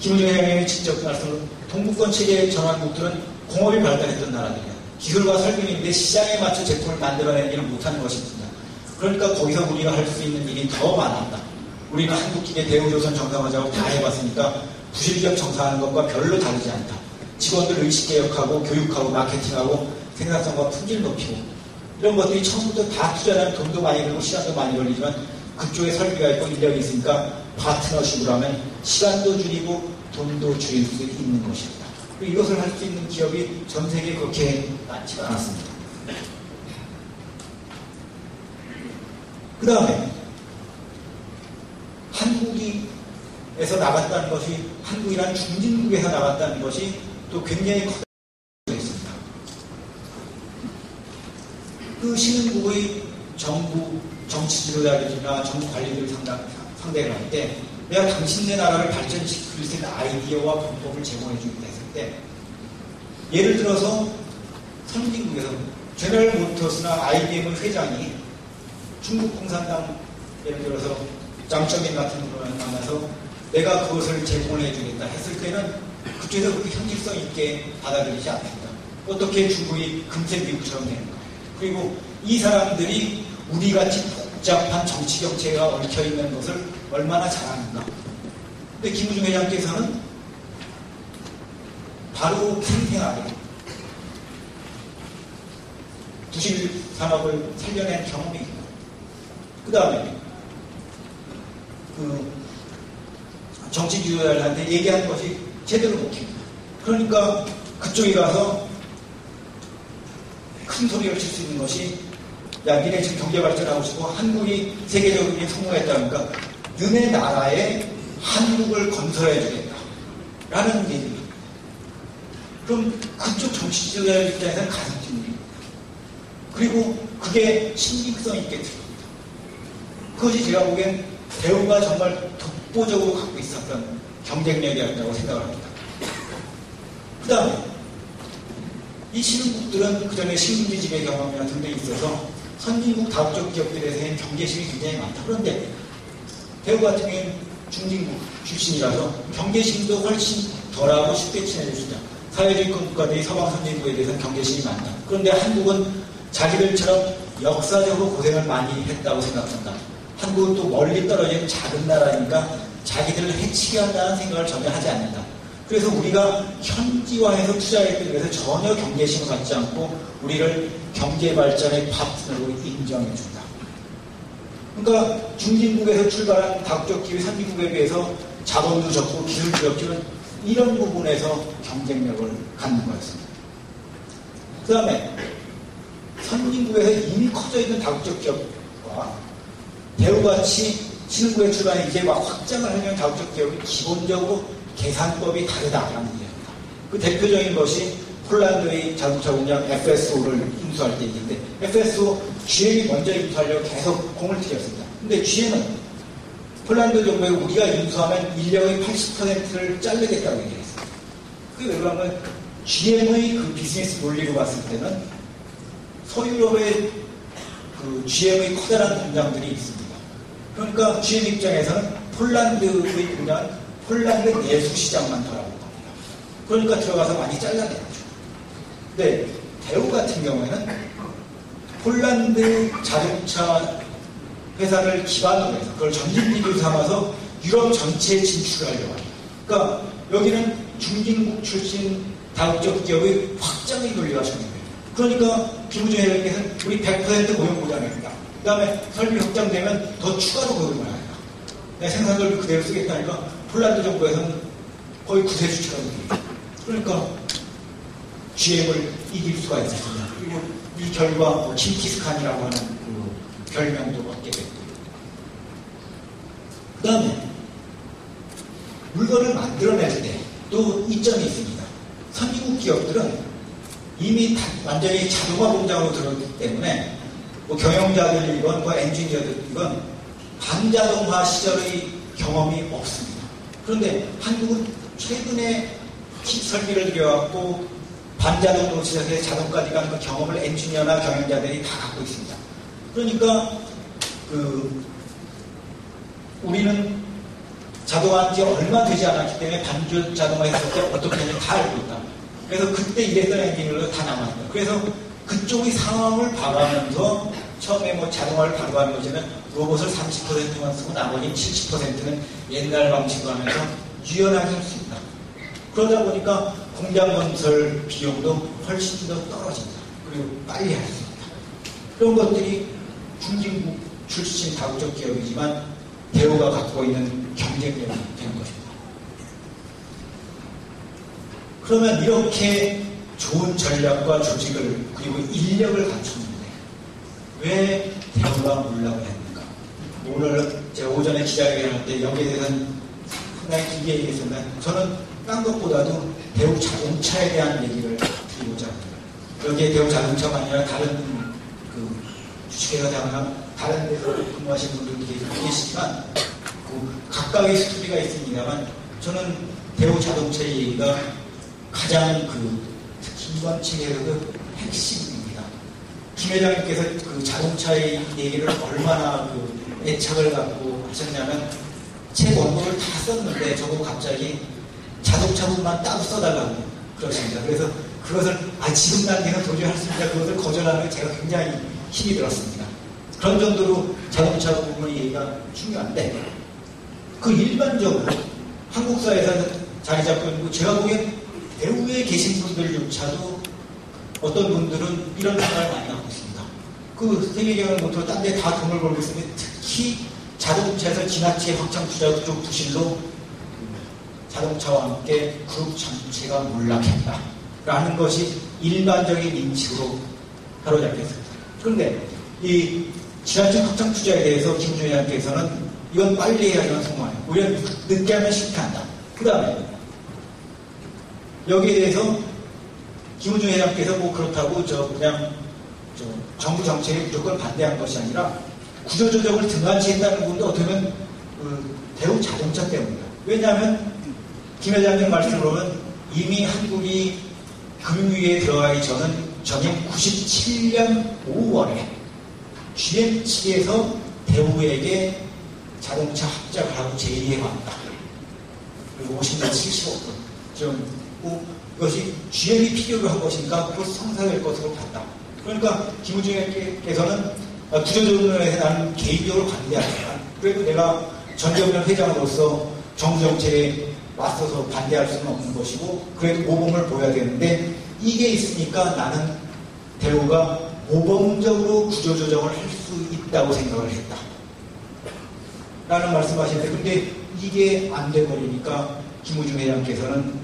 김우중 회장님이 직접 말씀을 동부권 체계 전환국들은 공업이 발달했던 나라들이야. 기술과 설계인데 시장에 맞춰 제품을 만들어내지는 못하는 것입니다. 그러니까 거기서 우리가 할 수 있는 일이 더 많았다. 우리는 한국기계 대우조선 정상화작업 다 해봤으니까 부실기업 정상화하는 것과 별로 다르지 않다. 직원들 의식개혁하고 교육하고 마케팅하고 생산성과 품질 높이고 이런 것들이 처음부터 다 투자하면 돈도 많이 들고 시간도 많이 걸리지만 그쪽에 설비가 있고 인력이 있으니까 파트너십으로 하면 시간도 줄이고 돈도 줄일 수 있는 것입니다. 이것을 할 수 있는 기업이 전 세계에 그렇게 많지가 않았습니다. 그 다음에 한국에서 나갔다는 것이 한국이란 중진국에서 나갔다는 것이 또 굉장히 커졌습니다. 그 신흥국의 정부 정치 지도자들이나 정부 관리들 상대를 할 때 내가 당신네 나라를 발전시킬 수 있는 아이디어와 방법을 제공해 주겠다 했을 때 예를 들어서 선진국에서 제너럴 모터스나 IBM 회장이 중국 공산당 예를 들어서 장점인 같은 분을 만나서 내가 그것을 제공해 주겠다 했을 때는 그쪽에서 그렇게 현실성 있게 받아들이지 않습니다. 어떻게 중국이 금세 미국처럼 되는가. 그리고 이 사람들이 우리같이 복잡한 정치 경제가 얽혀있는 것을 얼마나 잘하는가. 근데 김우중 회장께서는 바로 생생하게 부실 산업을 살려낸 경험이 있고 그 다음에 그 정치 지도자들한테 얘기한 것이 제대로 먹힙니다. 그러니까 그쪽에 가서 큰 소리를 칠 수 있는 것이 야 니네 지금 경제 발전하고 싶고 한국이 세계적으로 성공했다 그러니까 너네 나라에 한국을 건설해 주겠다 라는 얘기. 그럼 그쪽 정치 지도자들 입장에서는 가슴 찡입니다. 그리고 그게 신빙성 있게 들립니다. 그것이 제가 보기엔 대우가 정말 독보적으로 갖고 있었던 경쟁력이었다고 생각을 합니다. 그 다음에 이 신흥국들은 그 전에 식민지 지배 경험이나 등등이 있어서 선진국 다국적 기업들에서는 경계심이 굉장히 많다. 그런데 대우 같은 경우는 중진국 출신이라서 경계심도 훨씬 덜하고 쉽게 친해질 수 있다. 사회주의 국가들이 서방 선진국에 대해서는 경계심이 많다. 그런데 한국은 자기들처럼 역사적으로 고생을 많이 했다고 생각한다. 한국은 또 멀리 떨어진 작은 나라니까 자기들을 해치게 한다는 생각을 전혀 하지 않는다. 그래서 우리가 현지화해서 투자했기 위해서 전혀 경계심을 갖지 않고 우리를 경제발전의 파트너로 인정해준다. 그러니까 중진국에서 출발한 다국적 기업이 선진국에 비해서 자본도 적고 기술도 적지만 이런 부분에서 경쟁력을 갖는 거였습니다. 그 다음에 선진국에서 이미 커져 있는 다국적 기업과 대우같이 신흥국에 출발해 이제 막 확장을 하려는 다국적 기업이 기본적으로 계산법이 다르다라는 얘기입니다. 그 대표적인 것이 폴란드의 자동차 공장 FSO를 인수할 때 얘기인데 FSO GM이 먼저 인수하려고 계속 공을 들였습니다. 근데 GM은 폴란드 정부에 우리가 인수하면 인력의 80%를 자르겠다고 얘기했어요. 그게 왜 그러면 GM의 그 비즈니스 논리로 봤을 때는 서유럽의 그 GM의 커다란 공장들이 있습니다. 그러니까 GM 입장에서는 폴란드의 공장은 폴란드 내수 시장만 돌아볼 겁니다. 그러니까 들어가서 많이 잘라내죠. 근데 대우 같은 경우에는 폴란드 자동차 회사를 기반으로 해서 그걸 전진기를 삼아서 유럽 전체에 진출하려고 합니다. 그러니까 여기는 중진국 출신 다국적 기업의 확장의 논리가 적용돼요. 그러니까 김우중 회장께서는 우리 100% 고용 보장했다. 그 다음에 설비 확장되면 더 추가로 고용을 하겠다. 내 생산설비 그대로 쓰겠다니까 폴란드 정부에서는 거의 구세주처럼 됩니다. 그러니까 GM을 이길 수가 있었습니다. 그리고 이 결과 징기스칸이라고 하는 그 별명도 얻게 됐고요. 그 다음에 물건을 만들어낼 때 또 이점이 있습니다. 선진국 기업들은 이미 완전히 자동화 공장으로 들어왔기 때문에 뭐 경영자들이건 뭐 엔지니어들이건 반자동화 시절의 경험이 없습니다. 그런데 한국은 최근에 설비를 들여왔고 반자동으로 시작해서 자동까지 가는 그 경험을 엔지니어나 경영자들이 다 갖고 있습니다. 그러니까 우리는 자동화한 지 얼마 되지 않았기 때문에 반자동화 했을 때 어떻게 하는지 다 알고 있다. 그래서 그때 일했던 엔지니어도 다 남아있다. 그래서 그쪽의 상황을 봐가면서 처음에 뭐 자동화를 바로하는 것에는 로봇을 30%만 쓰고 나머지 70%는 옛날 방식으로 하면서 유연하게 할 수 있다. 그러다 보니까 공장 건설 비용도 훨씬 더 떨어진다. 그리고 빨리 할 수 있다. 그런 것들이 중진국 출신 다국적 기업이지만 대우가 갖고 있는 경쟁력이 되는 것입니다. 그러면 이렇게 좋은 전략과 조직을 그리고 인력을 갖추는데 왜 대우가 몰락을 했는가? 오늘 제가 오전에 기자회견을 할 때 여기에 대해서는 상당히 길게 얘기했었는데 저는 딴 것보다도 대우 자동차에 대한 얘기를 드리고자 합니다. 여기에 대우 자동차가 아니라 다른 주식회사나 다른 데서 근무하시는 분들도 계시지만 각각의 스토리가 있습니다만 저는 대우 자동차의 얘기가 가장 특히 이번 책에서도 핵심입니다. 김 회장님께서 그 자동차의 얘기를 얼마나 애착을 갖고 하셨냐면 책 원고를 다 썼는데 저보고 갑자기 자동차 부분만 따로 써달라고 그러십니다. 그래서 그것을 지금 단계는 도저히 할 수 있다 그것을 거절하는 게 제가 굉장히 힘이 들었습니다. 그런 정도로 자동차 부분의 얘기가 중요한데 일반적으로 한국 사회에서 자리 잡고 있는 제가 보기엔 대우에 계신 분들조차도 어떤 분들은 이런 생각을 많이 하고 있습니다. 세계경영 모토로 딴 데 다 돈을 벌고 있으면 특히 자동차에서 지나치게 확장 투자 쪽 부실로 자동차와 함께 그룹 전체가 몰락했다. 라는 것이 일반적인 인식으로 사로잡혔습니다. 그런데 이 지나친 확장 투자에 대해서 김준일 회장께서는 이건 빨리 해야지만 성공해요. 오히려 늦게 하면 실패한다. 그 다음에 여기에 대해서 김우중 회장께서 그렇다고 그냥 정부 정책에 무조건 반대한 것이 아니라 구조조정을 등한시 했다는 부분도 어떻게 보면 대우 자동차 때문이다. 왜냐하면 김 회장님 말씀으로는 이미 한국이 금융위기에 들어가기 전인 97년 5월에 GM 측에서 대우에게 자동차 합작을 하고 제의해왔다. 그리고 50년 75분. 이것이 GM이 필요로 한 것이니까 곧 성사될 것으로 봤다. 그러니까 김우중께서는 구조조정에 나는 개인적으로 반대하지만 그래도 내가 전경련 회장으로서 정부 정책에 맞서서 반대할 수는 없는 것이고 그래도 모범을 보여야 되는데 이게 있으니까 나는 대우가 모범적으로 구조조정을 할 수 있다고 생각을 했다. 라는 말씀하시는데 근데 이게 안 돼버리니까 김우중 회장께서는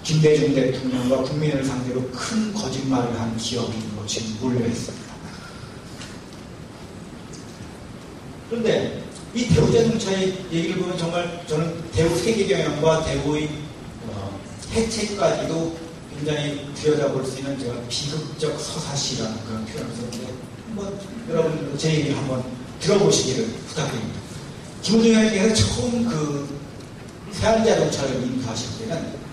김대중 대통령과 국민을 상대로 큰 거짓말을 한 기업인으로 지금 몰려있습니다. 그런데 이 대우 자동차의 얘기를 보면 정말 저는 대우 세계경영과 대우의 해체까지도 굉장히 들여다볼 수 있는 제가 비극적 서사시라는 그런 표현을 썼는데 한번 여러분 제 얘기를 한번 들어보시기를 부탁드립니다. 김우중 회장께서 처음 세안자동차를 인수하실 때는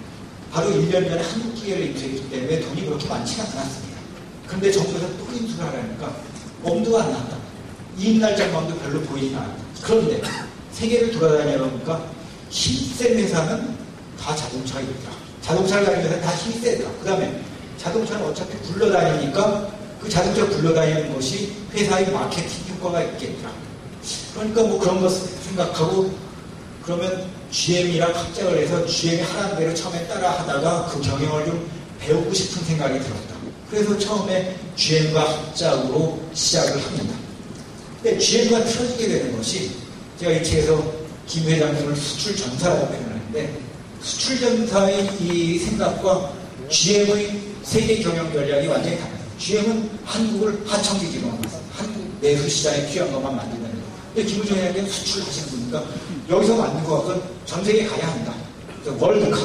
바로 1년 전에 한국 기계를 인수했기 때문에 돈이 그렇게 많지가 않았습니다. 그런데 정부에서 또 인수를 하려니까 엄두가 안 났다. 이익날 전망도 별로 보이지 않았다. 그런데 세계를 돌아다녀보니까 힘센 회사는 다 자동차가 있더라. 자동차를 다니는 회사는 다 힘이 세더라. 그 다음에 자동차는 어차피 굴러다니니까 그 자동차 굴러다니는 것이 회사의 마케팅 효과가 있겠더라. 그러니까 그런 것을 생각하고 그러면 GM이랑 합작을 해서 GM이 하라는 대로 처음에 따라 하다가 그 경영을 좀 배우고 싶은 생각이 들었다. 그래서 처음에 GM과 합작으로 시작을 합니다. 근데 GM과 틀어지게 되는 것이 제가 이 책에서 김 회장님을 수출 전사라고 표현하는데 수출 전사의 이 생각과 GM의 세계 경영 전략이 완전히 다릅니다. GM은 한국을 하청기 기반으로 한국 내수 시장에 필요한 것만 만든다는 거예요. 근데 김우중 회장님은 수출을 하시는 분이니까 여기서 만든 것 같건 전 세계에 가야 한다. 월드카,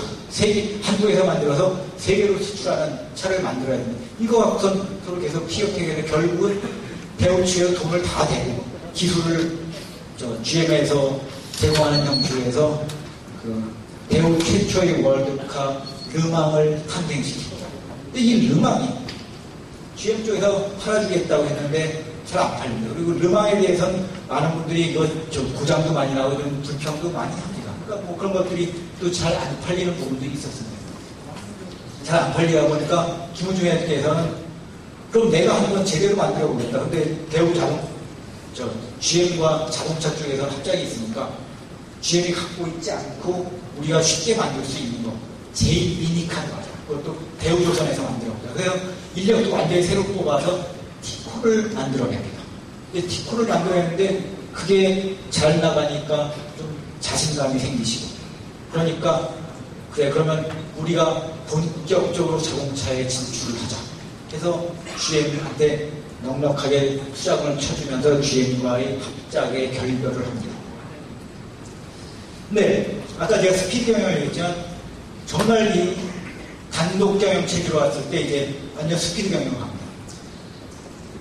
한국에서 만들어서 세계로 수출하는 차를 만들어야 됩니다. 이거 갖고선 서로 계속 피격해서 결국은 대우치에 돈을 다 대고 기술을 GM에서 제공하는 형식에서 그 대우 최초의 월드카 르망을 탄생시킵니다. 근데 이 르망이 GM 쪽에서 팔아주겠다고 했는데 잘 안 팔립니다. 그리고 르망에 대해서는 많은 분들이 이거 고장도 많이 나고 좀 불평도 많이 합니다. 그러니까 뭐 그런 것들이 또 잘 안 팔리는 부분들이 있었습니다. 잘 안 팔리다 보니까 김우중 회장께서는 그럼 내가 하는 건 제대로 만들어 보겠다. 근데 대우 GM과 자동차 쪽에서는 합작이 있으니까 GM이 갖고 있지 않고 우리가 쉽게 만들 수 있는 거 제일 미니카드 맞아요. 그것도 대우조선에서 만들었고요. 그래서 인력도 완전히 새로 뽑아서 티코를 만들어냅니다. 근데 티코를 만들어냈는데 그게 잘 나가니까 좀 자신감이 생기시고 그러니까 그래 그러면 우리가 본격적으로 자동차에 진출을 하자. 그래서 GM한테 넉넉하게 투자금을 쳐주면서 GM과의 합작의 결별을 합니다. 네, 아까 제가 스피드 경영을 얘기했지만 정말 이 단독 경영 체계로 왔을 때 이제 완전 스피드 경영을 합니다.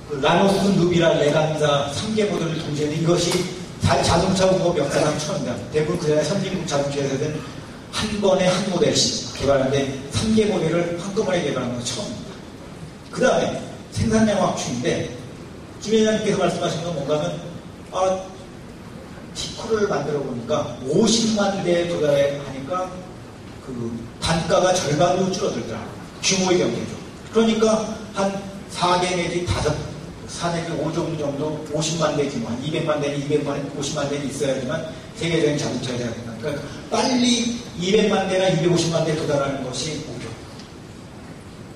그 라노스, 누비라, 레간사 3개 모델을 동시에 이것이 자동차 공업 역사상 처음입니다. 대부분 그 전에 선진국 자동차에서는 한 번에 한 모델씩 개발하는데 3개 모델을 한꺼번에 개발하는 건 처음입니다. 그 다음에 생산량 확충인데 김 회장님께서 말씀하신 건 뭔가 하면 티코를 만들어 보니까 50만 대에 도달해 하니까 그 단가가 절반으로 줄어들더라고요. 규모의 경제죠. 그러니까 한 4개 내지 4 내지 5종 정도 50만 대 규모, 한 200만 대는 250만 대는 있어야지만 세계적인 자동차 회사가 된다. 그러니까 빨리 200만 대나 250만 대에 도달하는 것이 목표.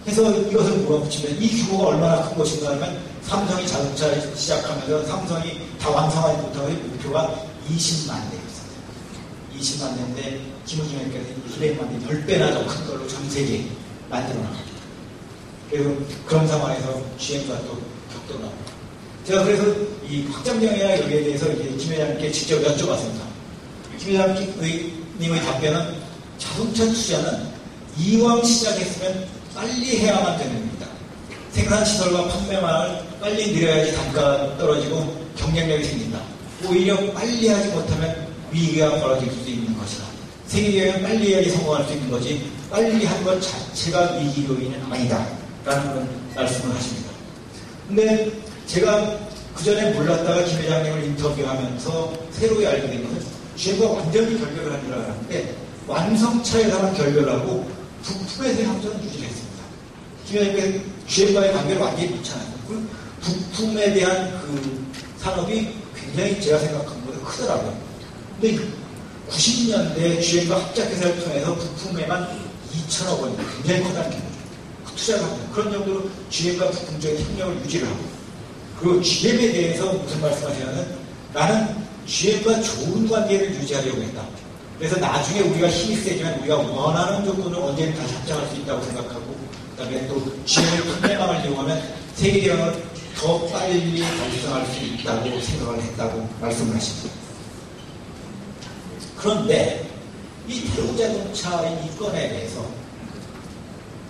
그래서 이것을 물어붙이면 이 규모가 얼마나 큰 것인가 하면 삼성이 자동차를 시작하면서 삼성이 다 완성하지 못하고 목표가 20만 대였어요. 20만 대인데 김우중님께서 200만 대, 10배나 더 큰 걸로 전 세계에 만들어 나갑니다. 그래서 그런 상황에서 GM과 또 격돌을 합니다. 제가 그래서 이 확장경이나 여기에 대해서 김 회장님께 직접 여쭤봤습니다. 김 회장님의 답변은 자동차 투자는 이왕 시작했으면 빨리 해야만 되는 겁니다. 생산시설과 판매망을 빨리 늘려야지 단가가 떨어지고 경쟁력이 생긴다. 오히려 빨리 하지 못하면 위기가 벌어질 수도 있는 것이다. 세계경영 빨리 해야지 성공할 수 있는 거지 빨리 한 것 자체가 위기 요인은 아니다. 라는 그런 말씀을 하십니다. 근데 제가 그 전에 몰랐다가 김 회장님을 인터뷰하면서 새로이 알게 된 것은 GM과 완전히 결별을 한 줄 알았는데 완성차에서만 결별하고 부품에서의 합작은 유지를 했습니다. 김 회장님께서 GM과의 관계를 완전히 놓잖아요. 부품에 대한 그 산업이 굉장히 제가 생각한 것보다 크더라고요. 근데 90년대 GM과 합작회사를 통해서 부품에만 2천억 원, 굉장히 커다란 규모죠. 투자를 합니다. 그런 정도로 GM과 부품 쪽의 협력을 유지를 하고 그리고 GM에 대해서 무슨 말씀하시냐면 나는 GM과 좋은 관계를 유지하려고 했다. 그래서 나중에 우리가 힘이 세지만 우리가 원하는 조건을 언제든 다시 합작할 수 있다고 생각하고 그다음에 또 GM의 판매망을 이용하면 세계 경영을 더 빨리 달성할 수 있다고 생각을 했다고 말씀을 하십니다. 그런데 이 대우자동차의 이 건에 대해서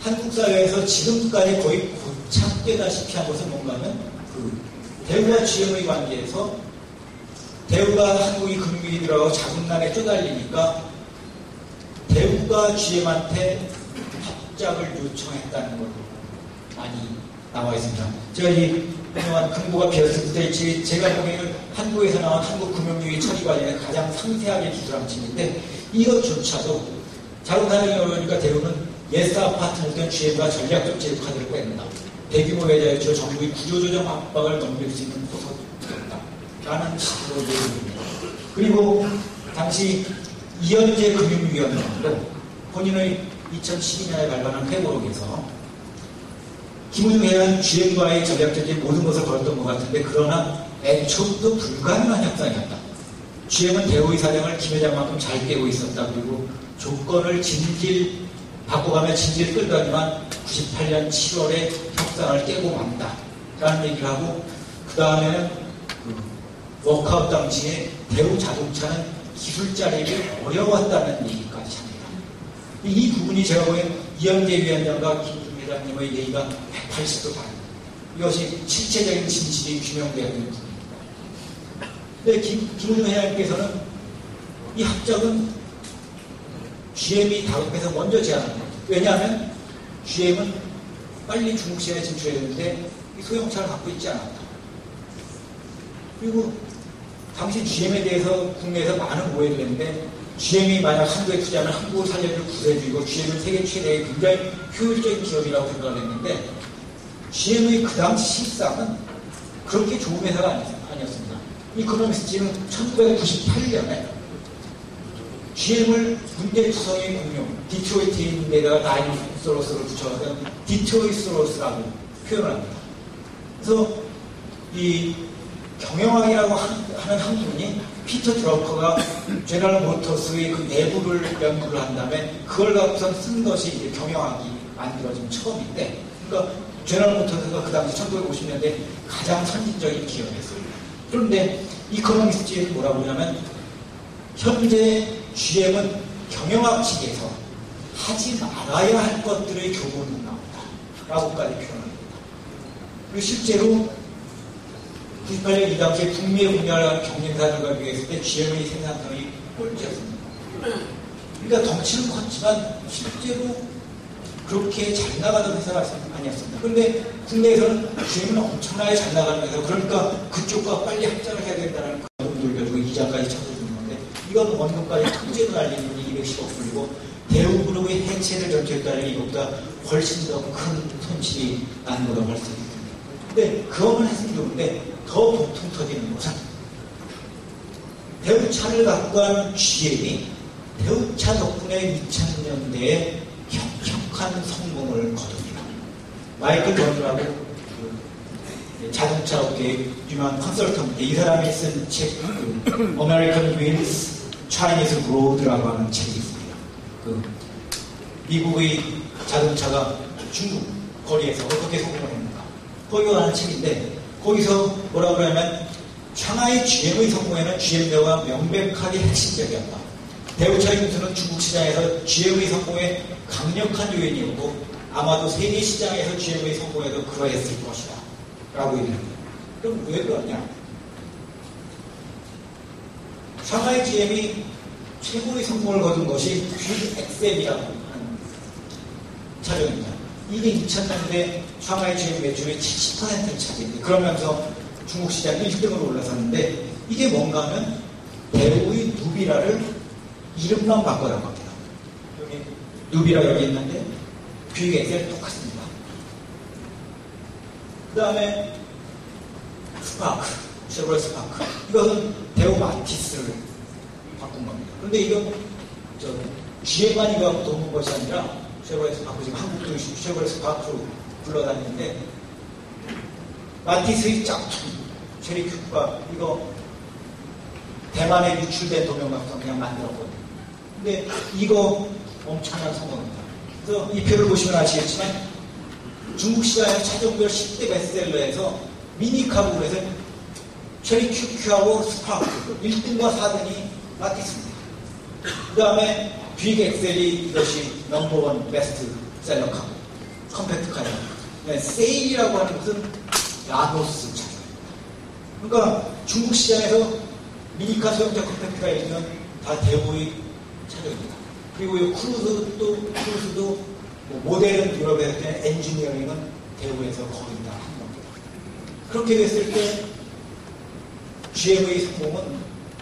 한국 사회에서 지금까지 거의 고착되다시피 한 것은 뭔가 하면 그 대우와 GM의 관계에서 대우가 한국이 금융위기 들어가고 자금난에 쪼달리니까 대우가 GM한테 합작을 요청했다는 걸로 많이 나와 있습니다. 제가 이 유명한 금고가 비었을 때 제가 보기에는 한국에서 나온 한국금융위기 처리 과정에 가장 상세하게 기술한 책인데 이것조차도 자동사정이 어려우니까 대우는 예스 아파트를 던 GM과 전략적 제휴 카드를 뺀다. 대규모 외자유치로 정부의 구조조정 압박을 넘길 수 있는 포석이었다. 라는 식으로 내용입니다. 그리고 당시 이현재 금융위원장도 본인의 2012년에 발간한 회고록에서 김우중 회장은 GM과의 전략적 제휴 모든 것을 걸었던 것 같은데 그러나 애초부터 불가능한 협상이었다. GM은 대우의 사정을 김 회장만큼 잘 깨고 있었다. 그리고 조건을 바꿔가며 진지를 끌더니만 98년 7월에 협상을 깨고 만다. 라는 얘기를 하고 그 다음에는 워크아웃 당시에 대우 자동차는 기술 자리를 어려웠다는 얘기까지 합니다. 이 부분이 제가 보기엔 이영재 위원장과 김준 회장님의 얘기가 180도 다릅니다. 이것이 실체적인 진실이 규명되어야 되는 부분입니다. 근데 김준 회장님께서는 이 합작은 GM이 다급해서 먼저 제안합니다. 왜냐하면 GM은 빨리 중국 시장에 진출해야 되는데 이 소형차를 갖고 있지 않았다. 그리고 당시 GM에 대해서 국내에서 많은 오해를 했는데 GM이 만약 한국에 투자하면 한국을 살려줄 구세주이고 GM은 세계 최대의 굉장히 효율적인 기업이라고 생각을 했는데 GM의 그 당시 실상은 그렇게 좋은 회사가 아니었습니다. 이코노미스트는 1998년에 GM을 문제투성이 공룡, 디트로이트에 있는 데다가 다이노소러스를 붙여서 디트로이소러스라고 표현을 합니다. 그래서 이 경영학이라고 하는 학문이 피터 드러커가 제너럴 모터스의 그 내부를 연구를 한 다음에 그걸 갖고선 쓴 것이 이제 경영학이 만들어진 처음인데, 그러니까 제너럴 모터스가 그 당시 1950년대 가장 선진적인 기업이었습니다. 그런데 이코노미스트에는 뭐라고 하냐면 현재 GM은 경영학 측에서 하지 말아야 할 것들의 교훈이 나온다 라고까지 표현합니다. 그리고 실제로 98년 이 당시에 북미의 분야를 경쟁사들과 비교했을 때 GM의 생산성이 꼴찌였습니다. 그러니까 덩치는 컸지만 실제로 그렇게 잘 나가던 회사가 아니었습니다. 그런데 국내에서는 GM은 엄청나게 잘 나가는 회사, 그러니까 그쪽과 빨리 합작을 해야 된다는 그런 돌려주고 이자까지 쳐주는 건데, 이건 원금까지 통째로 날리는 210억 불이고 대우그룹의 해체를 전제했다는 이것보다 훨씬 더 큰 손실이 난 거라고 할 수 있습니다. 근데 그것만 했으면 좋은데 더 보통 터지는 것은 대우차를 갖고 간 GM이 대우차 덕분에 2000년대에 혁혁한 성공을 거둡니다. 마이클 존이라고 자동차 업계의 유명한 컨설턴트, 이 사람이 쓴 책, American Wheels, Chinese Road라고 하는 책이 있습니다. 미국의 자동차가 중국 거리에서 어떻게 성공을 했는가, 거기가 하는 책인데, 거기서 뭐라고 그러냐면 상하이 GM의 성공에는 GM 대우가 명백하게 핵심적이었다. 대우차 인수는 중국 시장에서 GM의 성공에 강력한 요인이었고 아마도 세계 시장에서 GM의 성공에도 그러했을 것이다 라고 얘기합니다. 그럼 왜 그러냐? 상하이 GM이 최고의 성공을 거둔 것이 엑셀이라고 하는 차량입니다. 이게 2000년대 상하이 GM 매출의 70%를 차지했는데, 그러면서 중국 시장 1등으로 올라섰는데, 이게 뭔가 하면 대우의 누비라를 이름만 바꿔놓은 겁니다. 여기 누비라 여기 있는데 뷰익 엑셀 똑같습니다. 그 다음에 스파크, 쉐보레 스파크, 이것은 대우 마티스를 바꾼 겁니다. 그런데 이건 GM만 이거 갖고 돕는 것이 아니라 쉐보레 스파크, 지금 한국도 쉐보레 스파크로 불러다니는데, 마티스의 짝퉁 체리 큐브가 이거 대만에 유출된 도면값도 그냥 만들었거든요. 근데 이거 엄청난 성공입니다. 그래서 이 표를 보시면 아시겠지만 중국 시장에서 차종별 10대 베스트셀러에서 미니카부로 해서 체리 큐큐하고 스파크 1등과 4등이 마티스입니다. 그 다음에 빅 엑셀이 이것이 넘버원 베스트셀러 카고, 컴팩트 카입니다. 세일이라고 하는 것은 라노스 차종입니다. 그러니까 중국 시장에서 미니카 소형차 컴팩트가 있는 다 대우의 차종입니다. 그리고 이 크루즈도 모델은 유럽에서 했을 때 엔지니어링은 대우에서 거의 다 한 겁니다. 그렇게 됐을 때 GM의 성공은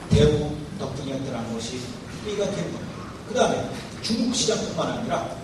대우 덕분이었다는 것이 얘기가 되는 겁니다. 그 다음에 중국 시장뿐만 아니라